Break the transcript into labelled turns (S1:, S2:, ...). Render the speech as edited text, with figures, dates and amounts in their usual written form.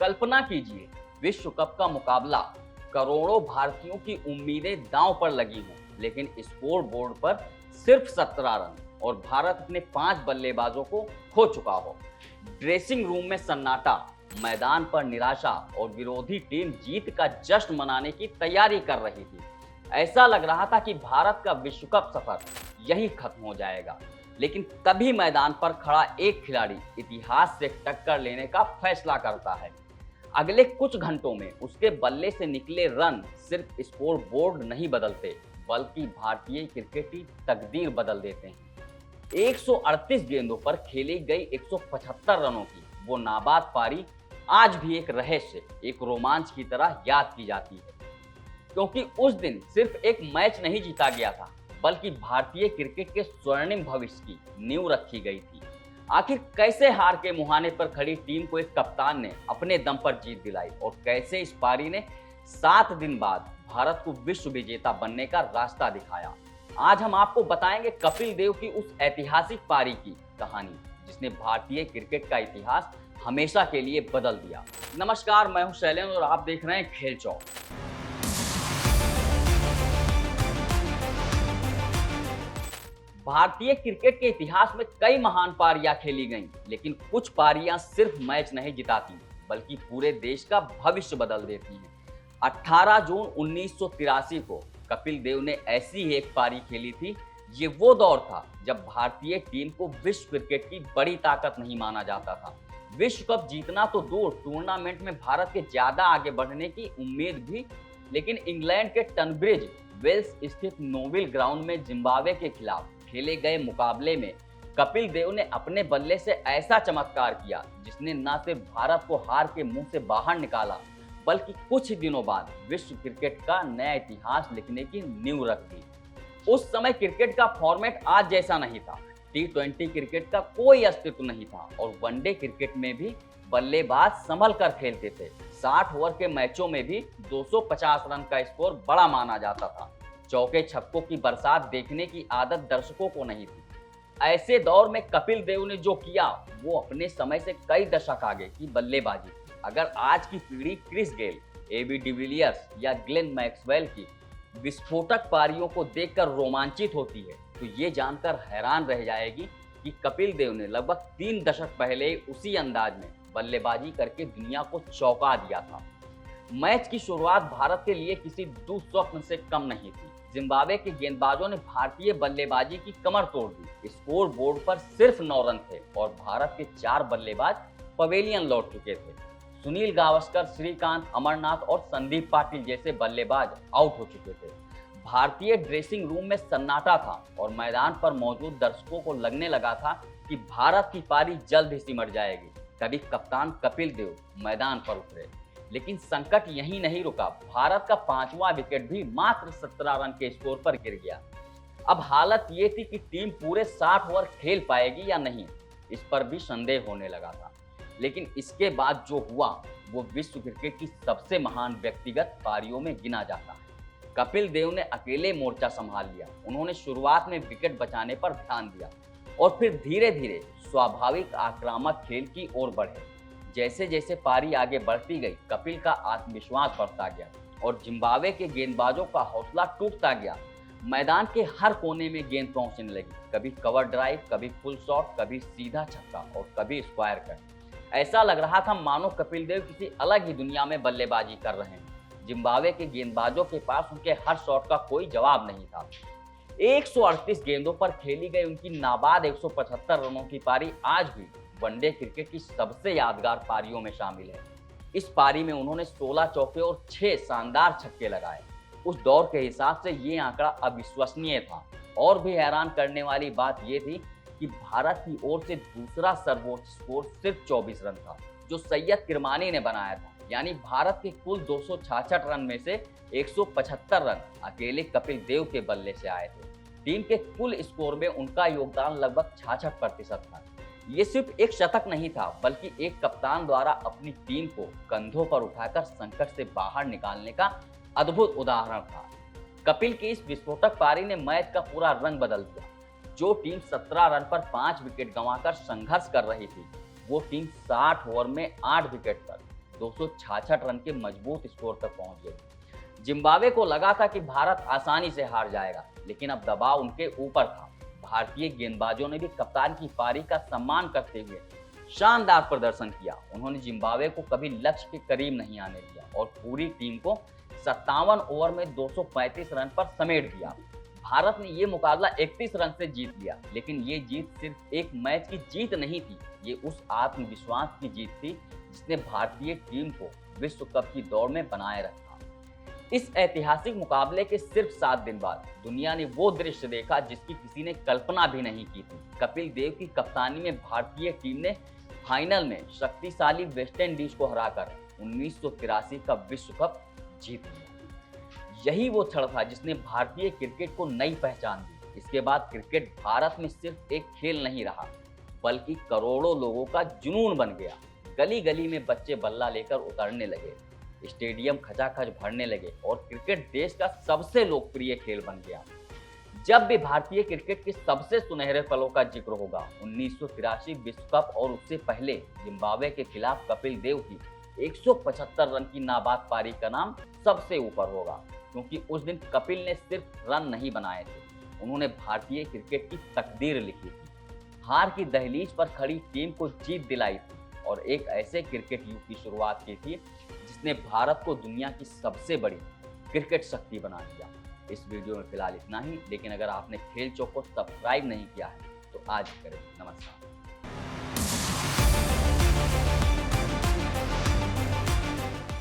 S1: कल्पना कीजिए, विश्व कप का मुकाबला, करोड़ों भारतीयों की उम्मीदें दांव पर लगी हों, लेकिन स्कोर बोर्ड पर सिर्फ 17 रन और भारत अपने 5 बल्लेबाजों को खो चुका हो। ड्रेसिंग रूम में सन्नाटा, मैदान पर निराशा और विरोधी टीम जीत का जश्न मनाने की तैयारी कर रही थी। ऐसा लग रहा था कि भारत का विश्व कप सफर यहीं खत्म हो जाएगा। लेकिन तभी मैदान पर खड़ा एक खिलाड़ी इतिहास से टक्कर लेने का फैसला करता है। अगले कुछ घंटों में उसके बल्ले से निकले रन सिर्फ स्कोर बोर्ड नहीं बदलते, बल्कि भारतीय क्रिकेट की तकदीर बदल देते हैं। 138 गेंदों पर खेली गई 175 रनों की वो नाबाद पारी आज भी एक रहस्य, एक रोमांच की तरह याद की जाती है, क्योंकि उस दिन सिर्फ एक मैच नहीं जीता गया था, बल्कि भारतीय क्रिकेट के स्वर्णिम भविष्य की नींव रखी गई थी। आखिर कैसे हार के मुहाने पर खड़ी टीम को एक कप्तान ने अपने दम पर जीत दिलाई और कैसे इस पारी ने 7 दिन बाद भारत को विश्व विजेता बनने का रास्ता दिखाया। आज हम आपको बताएंगे कपिल देव की उस ऐतिहासिक पारी की कहानी, जिसने भारतीय क्रिकेट का इतिहास हमेशा के लिए बदल दिया। नमस्कार, मैं हूं शैलेंद्र और आप देख रहे हैं खेल चौक। भारतीय क्रिकेट के इतिहास में कई महान पारियां खेली गईं, लेकिन कुछ पारियां सिर्फ मैच नहीं जिताती, बल्कि पूरे देश का भविष्य बदल देती हैं। 18 जून 1983 को कपिल देव ने ऐसी ही एक पारी खेली थी। ये वो दौर था जब भारतीय टीम को विश्व क्रिकेट की बड़ी ताकत नहीं माना जाता था। विश्व कप जीतना तो दूर, टूर्नामेंट में भारत के ज्यादा आगे बढ़ने की उम्मीद भी, लेकिन इंग्लैंड के टनब्रिज वेल्स स्थित नोविल ग्राउंड में जिम्बाब्वे के खिलाफ खेले गए मुकाबले में कपिल देव ने अपने बल्ले से ऐसा चमत्कार किया जिसने न सिर्फ भारत को हार के मुंह से बाहर निकाला, बल्कि कुछ ही दिनों बाद विश्व क्रिकेट का नया इतिहास लिखने की नींव रख दी। उस समय क्रिकेट का फॉर्मेट आज जैसा नहीं था। T20 क्रिकेट का कोई अस्तित्व नहीं था और वनडे क्रिकेट में भी बल्लेबाज संभल कर खेलते थे। 60 ओवर के मैचों में भी 250 रन का स्कोर बड़ा माना जाता था। चौके छक्कों की बरसात देखने की आदत दर्शकों को नहीं थी। ऐसे दौर में कपिल देव ने जो किया वो अपने समय से कई दशक आगे की बल्लेबाजी थी। अगर आज की पीढ़ी क्रिस गेल, AB डिविलियर्स या ग्लेन मैक्सवेल की विस्फोटक पारियों को देखकर रोमांचित होती है, तो ये जानकर हैरान रह जाएगी कि कपिल देव ने लगभग 3 दशक पहले उसी अंदाज में बल्लेबाजी करके दुनिया को चौंका दिया था। मैच की शुरुआत भारत के लिए किसी दुस्वप्न से कम नहीं थी। जिम्बाब्वे के गेंदबाजों ने भारतीय बल्लेबाजी की कमर तोड़ दी। स्कोर बोर्ड पर सिर्फ 9 रन थे और भारत के 4 बल्लेबाज पवेलियन लौट चुके थे। सुनील गावस्कर, श्रीकांत, अमरनाथ और संदीप पाटिल जैसे बल्लेबाज आउट हो चुके थे। भारतीय ड्रेसिंग रूम में सन्नाटा था और मैदान पर मौजूद दर्शकों को लगने लगा था कि भारत की पारी जल्द ही सिमट जाएगी। तभी कप्तान कपिल देव मैदान पर उतरे, लेकिन संकट यहीं नहीं रुका। भारत का 5वां विकेट भी मात्र 17 रन के स्कोर पर गिर गया। अब हालत ये थी कि टीम पूरे 60 ओवर खेल पाएगी या नहीं, इस पर भी संदेह होने लगा था। लेकिन इसके बाद जो हुआ वो विश्व क्रिकेट की सबसे महान व्यक्तिगत पारियों में गिना जाता है। कपिल देव ने अकेले मोर्चा संभाल लिया। उन्होंने शुरुआत में विकेट बचाने पर ध्यान दिया और फिर धीरे धीरे स्वाभाविक आक्रामक खेल की ओर बढ़े। जैसे जैसे पारी आगे बढ़ती गई, कपिल का आत्मविश्वास बढ़ता गया और जिम्बाब्वे के गेंदबाजों का हौसला टूटता गया। मैदान के हर कोने में गेंद पहुंचने लगी, कभी कवर ड्राइव, कभी फुल शॉट, कभी सीधा छक्का और कभी स्क्वायर कट। ऐसा लग रहा था मानो कपिल देव किसी अलग ही दुनिया में बल्लेबाजी कर रहे हैं। जिम्बाब्वे के गेंदबाजों के पास उनके हर शॉट का कोई जवाब नहीं था। 138 गेंदों पर खेली गई उनकी नाबाद 175 रनों की पारी आज भी वनडे क्रिकेट की सबसे यादगार पारियों में शामिल है। इस पारी में उन्होंने 16 चौके और 6 शानदार छक्के लगाए। उस दौर के हिसाब से ये आंकड़ा अविश्वसनीय था। और भी हैरान करने वाली बात ये थी कि भारत की ओर से दूसरा सर्वोच्च स्कोर सिर्फ 24 रन था, जो सैयद किरमानी ने बनाया था। यानी भारत के कुल 266 रन में से 175 रन अकेले कपिल देव के बल्ले से आए थे। टीम के कुल स्कोर में उनका योगदान लगभग 66% था। ये सिर्फ एक शतक नहीं था, बल्कि एक कप्तान द्वारा अपनी टीम को कंधों पर उठाकर संकट से बाहर निकालने का अद्भुत उदाहरण था। कपिल की इस विस्फोटक पारी ने मैच का पूरा रंग बदल दिया। जो टीम 17 रन पर 5 विकेट गंवाकर संघर्ष कर रही थी, वो टीम 60 ओवर में 8 विकेट पर 266 रन के मजबूत स्कोर तक पहुंच गई। जिम्बाब्वे को लगा था कि भारत आसानी से हार जाएगा, लेकिन अब दबाव उनके ऊपर था। भारतीय गेंदबाजों ने भी कप्तान की पारी का सम्मान करते हुए शानदार प्रदर्शन किया। उन्होंने जिम्बाब्वे को कभी लक्ष्य के करीब नहीं आने दिया और पूरी टीम को 57 ओवर में 235 रन पर समेट दिया। भारत ने ये मुकाबला 31 रन से जीत लिया, लेकिन ये जीत सिर्फ एक मैच की जीत नहीं थी, ये उस आत्मविश्वास की जीत थी जिसने भारतीय टीम को विश्व कप की दौड़ में बनाए रखा। इस ऐतिहासिक मुकाबले के सिर्फ 7 दिन बाद दुनिया ने वो दृश्य देखा जिसकी किसी ने कल्पना भी नहीं की थी। कपिल देव की कप्तानी में भारतीय टीम ने फाइनल में शक्तिशाली वेस्टइंडीज को हराकर 1983 का विश्व कप जीत लिया। यही वो क्षण था जिसने भारतीय क्रिकेट को नई पहचान दी। इसके बाद क्रिकेट भारत में सिर्फ एक खेल नहीं रहा, बल्कि करोड़ों लोगों का जुनून बन गया। गली गली में बच्चे बल्ला लेकर उतरने लगे, स्टेडियम खचाखच भरने लगे और क्रिकेट देश का सबसे लोकप्रिय खेल बन गया। जब भी भारतीय क्रिकेट के सबसे सुनहरे पलों का जिक्र होगा, 1983 विश्व कप और उससे पहले जिम्बाब्वे के खिलाफ कपिल देव की 175 रन की नाबाद पारी का नाम सबसे ऊपर होगा, क्योंकि उस दिन कपिल ने सिर्फ रन नहीं बनाए थे, उन्होंने भारतीय क्रिकेट की तकदीर लिखी थी। हार की दहलीज पर खड़ी टीम को जीत दिलाई थी और एक ऐसे क्रिकेट युग की शुरुआत की थी जिसने भारत को दुनिया की सबसे बड़ी क्रिकेट शक्ति बना दिया। इस वीडियो में फिलहाल इतना ही, लेकिन अगर आपने खेल चौक को सब्सक्राइब नहीं किया है तो आज करें। नमस्कार।